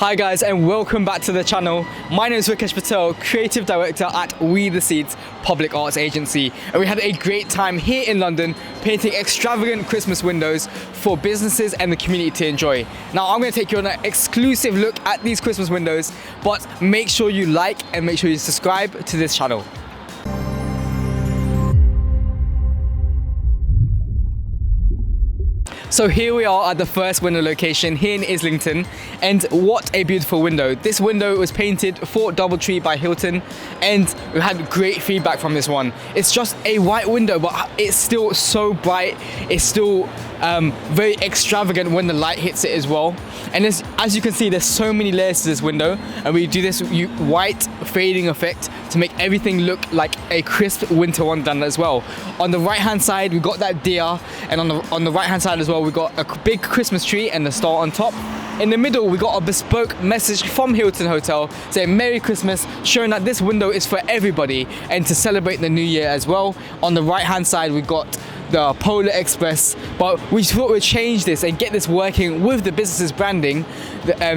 Hi guys, and welcome back to the channel. My name is Rikesh Patel, Creative Director at WeTheSeeds Public Arts Agency, and we had a great time here in London painting extravagant Christmas windows for businesses and the community to enjoy. Now I'm going to take you on an exclusive look at these Christmas windows, but make sure you like and make sure you subscribe to this channel. So here we are at the first window location here in Islington, and what a beautiful window. This window was painted for Doubletree by Hilton, and we had great feedback from this one. It's just a white window, but it's still so bright. It's still very extravagant when the light hits it as well. And as you can see, there's so many layers to this window, and we do this white fading effect to make everything look like a crisp winter wonderland as well. On the right hand side, we got that deer, and on the right hand side as well, we got a big Christmas tree and the star on top. In the middle, we got a bespoke message from Hilton Hotel saying Merry Christmas, showing that this window is for everybody and to celebrate the new year as well. On the right hand side, we got the Polar Express, but we thought we'd change this and get this working with the business's branding,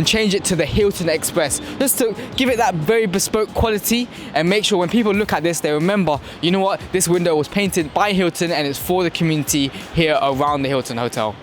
change it to the Hilton Express, just to give it that very bespoke quality and make sure when people look at this, they remember, you know what, this window was painted by Hilton and it's for the community here around the Hilton Hotel.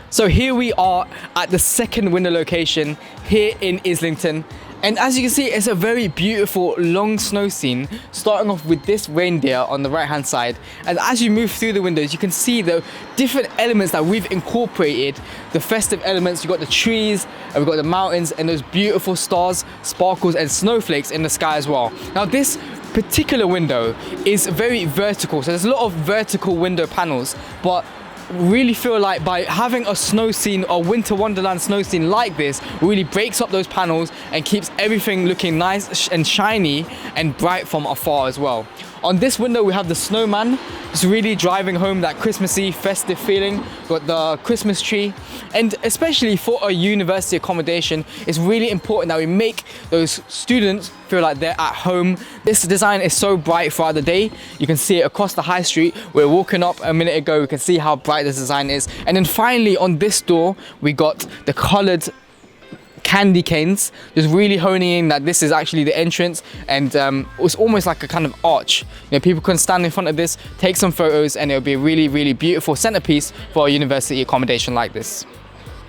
So here we are at the second window location here in Islington. And as you can see, it's a very beautiful long snow scene, starting off with this reindeer on the right hand side. And as you move through the windows, you can see the different elements that we've incorporated. The festive elements, you've got the trees, and we've got the mountains, and those beautiful stars, sparkles, and snowflakes in the sky as well. Now this particular window is very vertical, so there's a lot of vertical window panels, but really feel like by having a snow scene or winter wonderland snow scene like this really breaks up those panels and keeps everything looking nice and shiny and bright from afar as well. On this window we have the snowman, just really driving home that Christmassy festive feeling. Got the Christmas tree, and especially for a university accommodation, it's really important that we make those students feel like they're at home. This design is so bright throughout the day. You can see it across the high street. We're walking up a minute ago, we can see how bright this design is. And then finally on this door, we got the coloured candy canes, just really honing in that this is actually the entrance, and it's almost like a kind of arch. You know, people can stand in front of this, take some photos, and it'll be a really, really beautiful centerpiece for a university accommodation like this.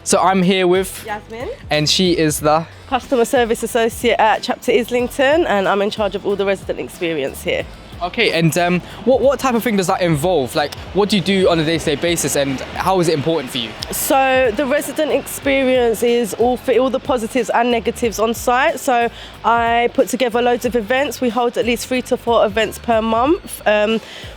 So I'm here with Yasmin, and she is the Customer Service Associate at Chapter Islington, and I'm in charge of all the resident experience here. Okay, and what type of thing does that involve? Like, what do you do on a day-to-day basis, and how is it important for you? So the resident experience is all the positives and negatives on site. So I put together loads of events. We hold at least 3 to 4 events per month.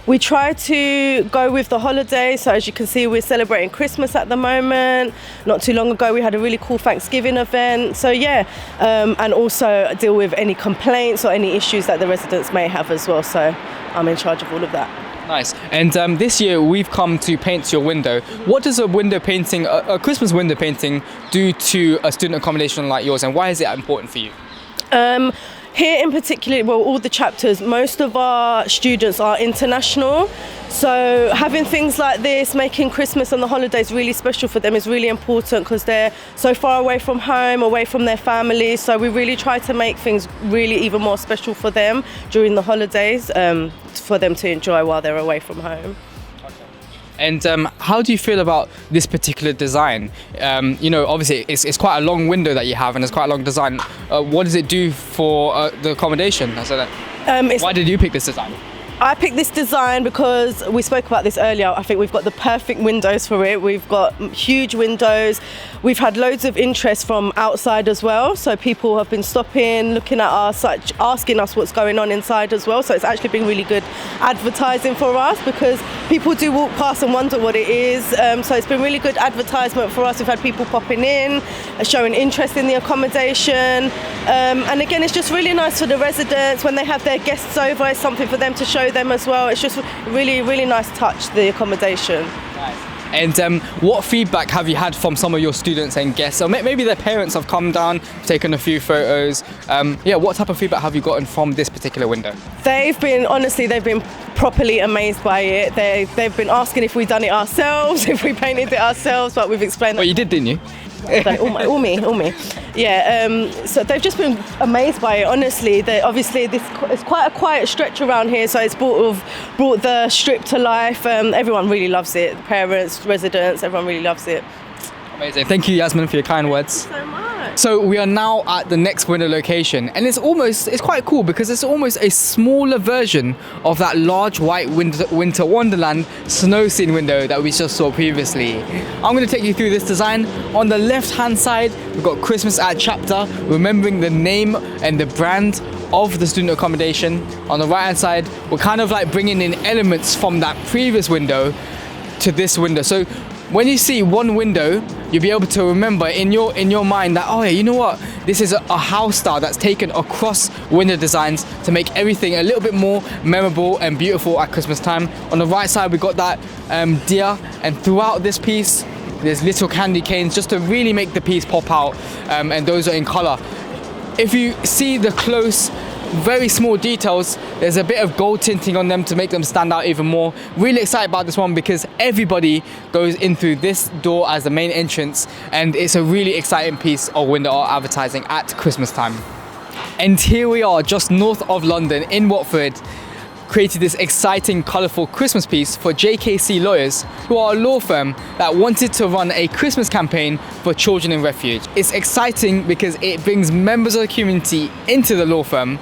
We try to go with the holidays. So as you can see, we're celebrating Christmas at the moment. Not too long ago, we had a really cool Thanksgiving event. So yeah, and also deal with any complaints or any issues that the residents may have as well. So I'm in charge of all of that. Nice. And this year we've come to paint your window. What does a window painting, a Christmas window painting, do to a student accommodation like yours, and why is it important for you? Here in particular, well, all the chapters, most of our students are international. So having things like this, making Christmas and the holidays really special for them is really important, because they're so far away from home, away from their families. So we really try to make things really even more special for them during the holidays, for them to enjoy while they're away from home. And how do you feel about this particular design? You know, obviously it's quite a long window that you have, and it's quite a long design. What does it do for the accommodation? Why did you pick this design? I picked this design because we spoke about this earlier. I think we've got the perfect windows for it. We've got huge windows. We've had loads of interest from outside as well. So people have been stopping, looking at us, asking us what's going on inside as well. So it's actually been really good advertising for us, because people do walk past and wonder what it is. So it's been really good advertisement for us. We've had people popping in, showing interest in the accommodation. And again, it's just really nice for the residents when they have their guests over. It's something for them to show them as well. It's just really, really nice touch, the accommodation. Nice. And what feedback have you had from some of your students and guests? Or maybe their parents have come down, taken a few photos. Yeah, what type of feedback have you gotten from this particular window? They've been properly amazed by it. They've been asking if we've done it ourselves, if we painted it ourselves, but we've explained that. Well, you did, didn't you? I've done it all me. Yeah, so they've just been amazed by it. Honestly, obviously it's quite a quiet stretch around here, so it's brought the strip to life. Everyone really loves it. Parents, residents, everyone really loves it. Amazing. Thank you, Yasmin, for your kind words. Thank you so much. So we are now at the next window location, and it's quite cool because it's almost a smaller version of that large white winter wonderland snow scene window that we just saw previously. I'm going to take you through this design. On the left hand side, we've got Christmas at Chapter, remembering the name and the brand of the student accommodation. On the right hand side, we're kind of like bringing in elements from that previous window to this window. So when you see one window, you'll be able to remember in your mind that, oh yeah, you know what, this is a house style that's taken across window designs to make everything a little bit more memorable and beautiful at Christmas time. On the right side, we've got that deer, and throughout this piece, there's little candy canes just to really make the piece pop out, and those are in color. If you see the close, very small details, there's a bit of gold tinting on them to make them stand out even more. Really excited about this one because everybody goes in through this door as the main entrance, and it's a really exciting piece of window art advertising at Christmas time. And here we are just north of London in Watford, created this exciting, colourful Christmas piece for JKC Lawyers, who are a law firm that wanted to run a Christmas campaign for children in refuge. It's exciting because it brings members of the community into the law firm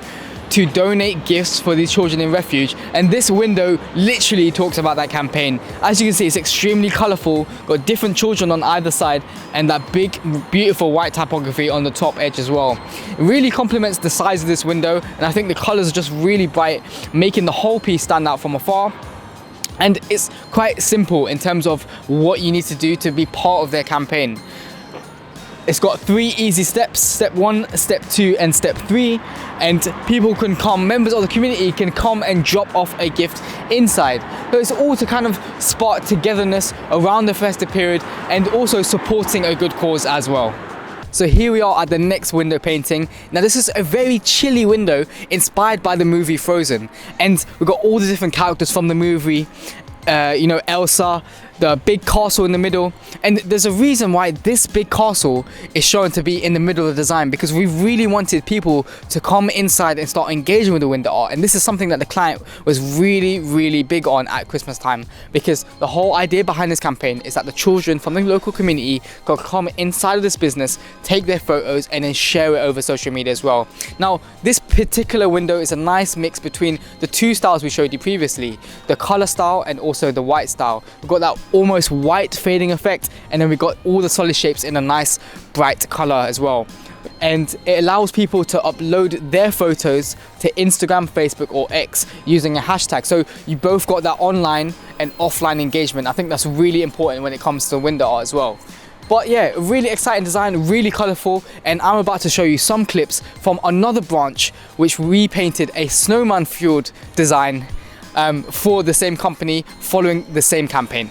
to donate gifts for these children in refuge, and this window literally talks about that campaign. As you can see, it's extremely colourful, got different children on either side, and that big beautiful white typography on the top edge as well. It really complements the size of this window, and I think the colours are just really bright, making the whole piece stand out from afar. And it's quite simple in terms of what you need to do to be part of their campaign. It's got 3 easy steps: step 1, step 2, and step 3. And people can come, members of the community can come and drop off a gift inside. So it's all to kind of spark togetherness around the festive period and also supporting a good cause as well. So here we are at the next window painting. Now this is a very chilly window inspired by the movie Frozen. And we've got all the different characters from the movie. Elsa, the big castle in the middle, and there's a reason why this big castle is shown to be in the middle of the design, because we really wanted people to come inside and start engaging with the window art. And this is something that the client was really big on at Christmas time, because the whole idea behind this campaign is that the children from the local community could come inside of this business, take their photos, and then share it over social media as well. Now this particular window is a nice mix between the 2 styles we showed you previously, the color style and also the white style. We've got that almost white fading effect, and then we've got all the solid shapes in a nice bright color as well. And it allows people to upload their photos to Instagram, Facebook or X using a hashtag, so you both got that online and offline engagement. I think that's really important when it comes to window art as well. But yeah, really exciting design, really colourful, and I'm about to show you some clips from another branch which we painted a snowman fueled design for the same company following the same campaign.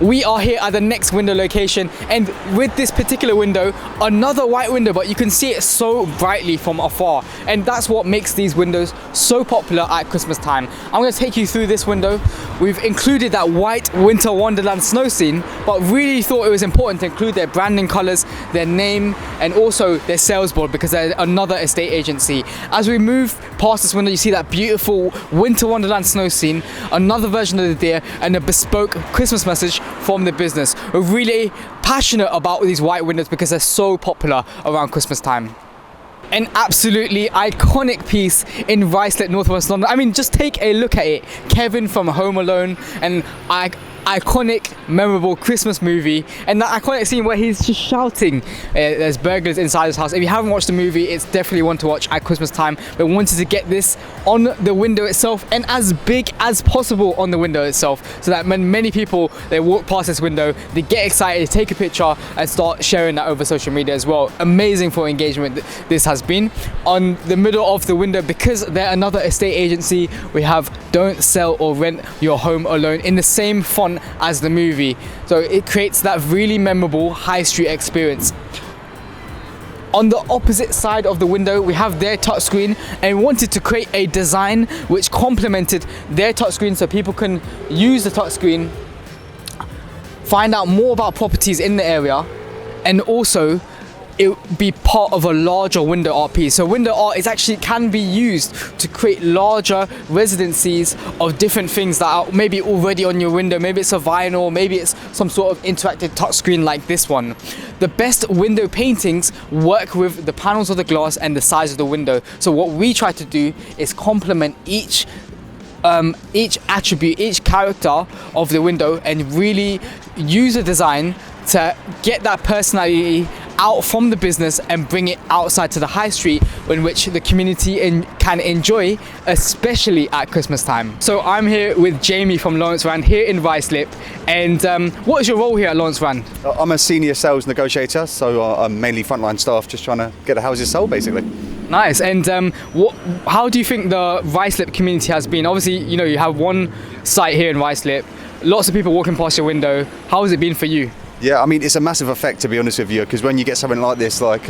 We are here at the next window location, and with this particular window, another white window, but you can see it so brightly from afar, and that's what makes these windows so popular at Christmas time. I'm going to take you through this window. We've included that white winter wonderland snow scene, but really thought it was important to include their branding colors, their name, and also their sales board, because they're another estate agency. As we move past this window, you see that beautiful winter wonderland snow scene, another version of the deer, and a bespoke Christmas message from the business. We're really passionate about these white windows because they're so popular around Christmas time. An absolutely iconic piece in Ruislip, northwest London. I mean, just take a look at it. Kevin from Home Alone, and iconic, memorable Christmas movie, and that iconic scene where he's just shouting there's burglars inside his house. If you haven't watched the movie, it's definitely one to watch at Christmas time. But we wanted to get this on the window itself and as big as possible on the window itself, so that when many people they walk past this window, they get excited, take a picture and start sharing that over social media as well. Amazing for engagement this has been. On the middle of the window, because they're another estate agency, we have "Don't sell or rent your home alone" in the same font as the movie, so it creates that really memorable high street experience. On the opposite side of the window, we have their touchscreen, and we wanted to create a design which complemented their touchscreen so people can use the touchscreen, find out more about properties in the area, and also it would be part of a larger window art piece. So window art is actually can be used to create larger residencies of different things that are maybe already on your window. Maybe it's a vinyl, maybe it's some sort of interactive touchscreen like this one. The best window paintings work with the panels of the glass and the size of the window. So what we try to do is complement each attribute, each character of the window, and really use a design to get that personality out from the business and bring it outside to the high street, in which the community can enjoy, especially at Christmas time. So I'm here with Jamie from Lawrence Rand here in Ruislip, and what is your role here at Lawrence Rand? I'm a senior sales negotiator, so I'm mainly frontline staff, just trying to get the houses sold basically. Nice. And how do you think the Ruislip community has been? Obviously, you know, you have one site here in Ruislip, lots of people walking past your window. How has it been for you? Yeah, I mean, it's a massive effect, to be honest with you, because when you get something like this, like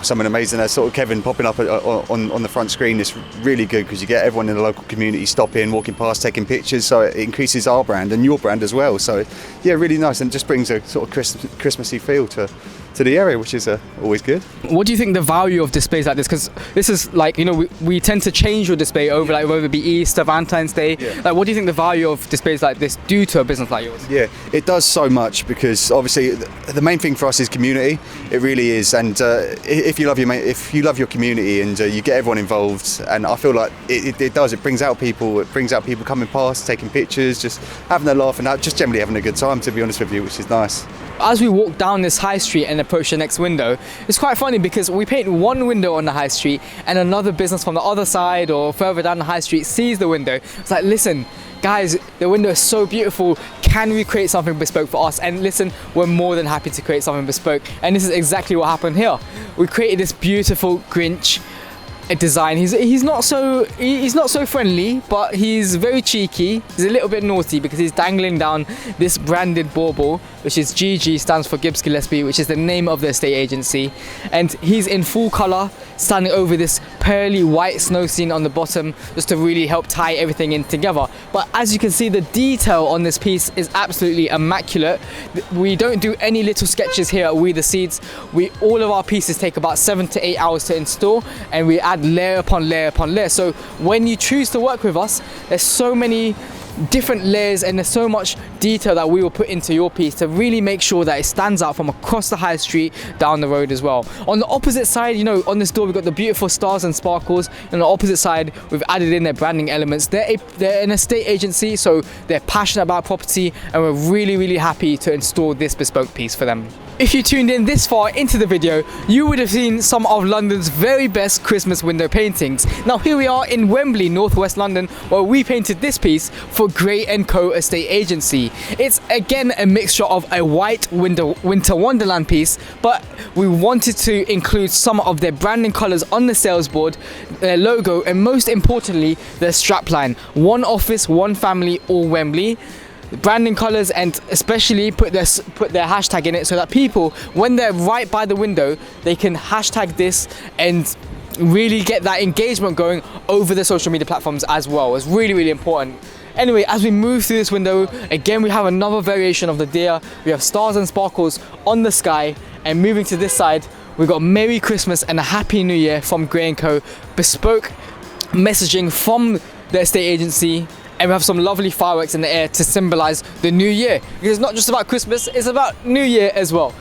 something amazing as sort of Kevin popping up on the front screen, it's really good because you get everyone in the local community stopping, walking past, taking pictures, so it increases our brand and your brand as well. So yeah, really nice, and just brings a sort of Christmassy feel to the area, which is always good. What do you think the value of displays like this? Because this is like, you know, we tend to change your display over, like whether it be Easter, Valentine's Day. Yeah. Like, what do you think the value of displays like this do to a business like yours? Yeah, it does so much, because obviously the main thing for us is community. It really is, and if you love your community and you get everyone involved, and I feel like it does. It brings out people. It brings out people coming past, taking pictures, just having a laugh, and just generally having a good time, to be honest with you, which is nice. As we walk down this high street and approach the next window, it's quite funny because we paint one window on the high street and another business from the other side or further down the high street sees the window. It's like, listen, guys, the window is so beautiful. Can we create something bespoke for us? And listen, we're more than happy to create something bespoke. And this is exactly what happened here. We created this beautiful Grinch design. He's not so friendly, but he's very cheeky. He's a little bit naughty because he's dangling down this branded bauble, which is GG, stands for Gibbs Gillespie, which is the name of the estate agency, and he's in full color, standing over this pearly white snow scene on the bottom, just to really help tie everything in together. But as you can see, the detail on this piece is absolutely immaculate. We don't do any little sketches here at WeTheSeeds. All of our pieces take about 7 to 8 hours to install, and we add layer upon layer upon layer. So when you choose to work with us, there's so many different layers and there's so much detail that we will put into your piece to really make sure that it stands out from across the high street down the road as well. On the opposite side, you know, on this door we've got the beautiful stars and sparkles, and on the opposite side we've added in their branding elements. They're an estate agency, so they're passionate about property, and we're really happy to install this bespoke piece for them. If you tuned in this far into the video, you would have seen some of London's very best Christmas window paintings. Now here we are in Wembley, northwest London, where we painted this piece for Gray & Co Estate Agency. It's again a mixture of a white winter wonderland piece, but we wanted to include some of their branding colours on the sales board, their logo, and most importantly, their strapline. One office, one family, all Wembley. Branding colours, and especially put their hashtag in it so that people, when they're right by the window, they can hashtag this and really get that engagement going over the social media platforms as well. It's really important. Anyway, as we move through this window, again we have another variation of the deer. We have stars and sparkles on the sky, and moving to this side we've got Merry Christmas and a Happy New Year from Gray & Co. Bespoke messaging from the estate agency, and we have some lovely fireworks in the air to symbolise the new year, because it's not just about Christmas, it's about New Year as well.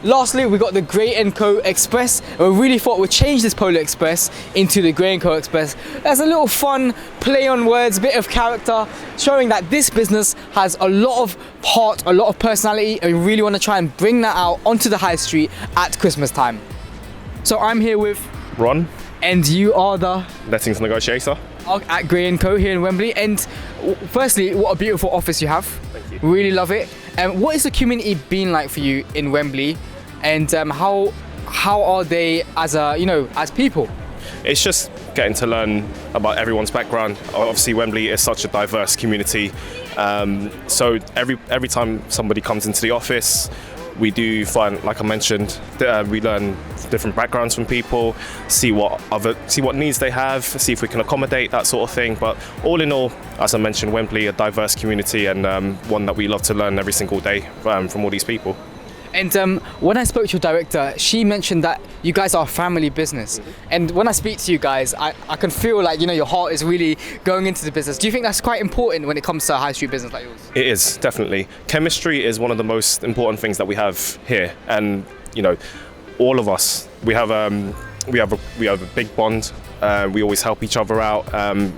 Lastly, we got the Gray & Co Express, and we really thought we'd change this Polar Express into the Gray & Co Express. There's a little fun play on words, bit of character, showing that this business has a lot of heart, a lot of personality, and we really want to try and bring that out onto the high street at Christmas time. So I'm here with Ron, and you are the lettings negotiator at Gray & Co here in Wembley. And firstly, what a beautiful office you have. Thank you. Really love it. And what is the community been like for you in Wembley? And how are they as people? It's just getting to learn about everyone's background. Obviously, Wembley is such a diverse community. So every time somebody comes into the office, we do find, like I mentioned, we learn different backgrounds from people, see what needs they have, see if we can accommodate that sort of thing. But all in all, as I mentioned, Wembley, a diverse community, and one that we love to learn every single day from all these people. And when I spoke to your director, she mentioned that you guys are a family business. And when I speak to you guys, I can feel like, you know, your heart is really going into the business. Do you think that's quite important when it comes to a high street business like yours? It is, definitely. Chemistry is one of the most important things that we have here. And, you know, all of us, we have a big bond. We always help each other out,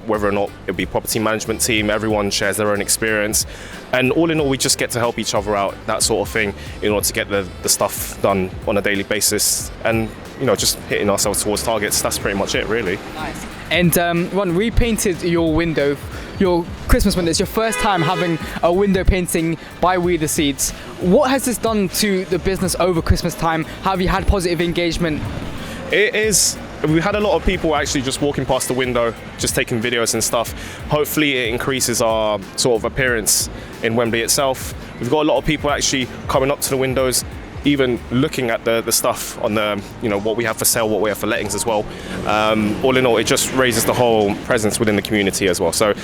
whether or not it be property management team, everyone shares their own experience. And all in all, we just get to help each other out, that sort of thing, in order to get the stuff done on a daily basis. And, you know, just hitting ourselves towards targets. That's pretty much it, really. Nice. And Ron, repainted your window, your Christmas window. It's your first time having a window painting by WeTheSeeds. What has this done to the business over Christmas time? Have you had positive engagement? It is. We had a lot of people actually just walking past the window, just taking videos and stuff. Hopefully it increases our sort of appearance in Wembley itself. We've got a lot of people actually coming up to the windows, even looking at the stuff on the, you know, what we have for sale, what we have for lettings as well. All in all, it just raises the whole presence within the community as well. So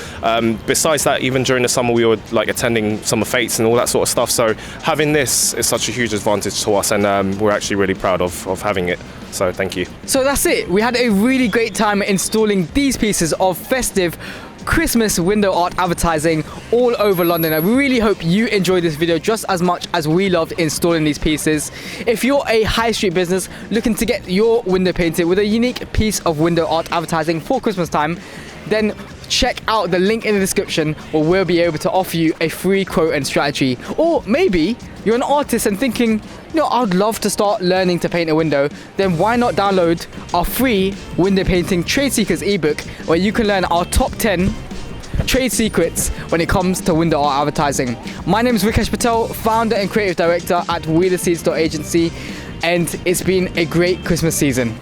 besides that, even during the summer, we were like attending summer fetes and all that sort of stuff. So having this is such a huge advantage to us, and we're actually really proud of having it. So thank you. So that's it. We had a really great time installing these pieces of festive Christmas window art advertising all over London. I really hope you enjoyed this video just as much as we loved installing these pieces. If you're a high street business looking to get your window painted with a unique piece of window art advertising for Christmas time, then check out the link in the description where we'll be able to offer you a free quote and strategy. Or maybe you're an artist and thinking, you know, I'd love to start learning to paint a window. Then why not download our free window painting trade secrets ebook, where you can learn our top 10 trade secrets when it comes to window art advertising. My name is Rikesh Patel, founder and creative director at WeTheSeeds.agency, and it's been a great Christmas season.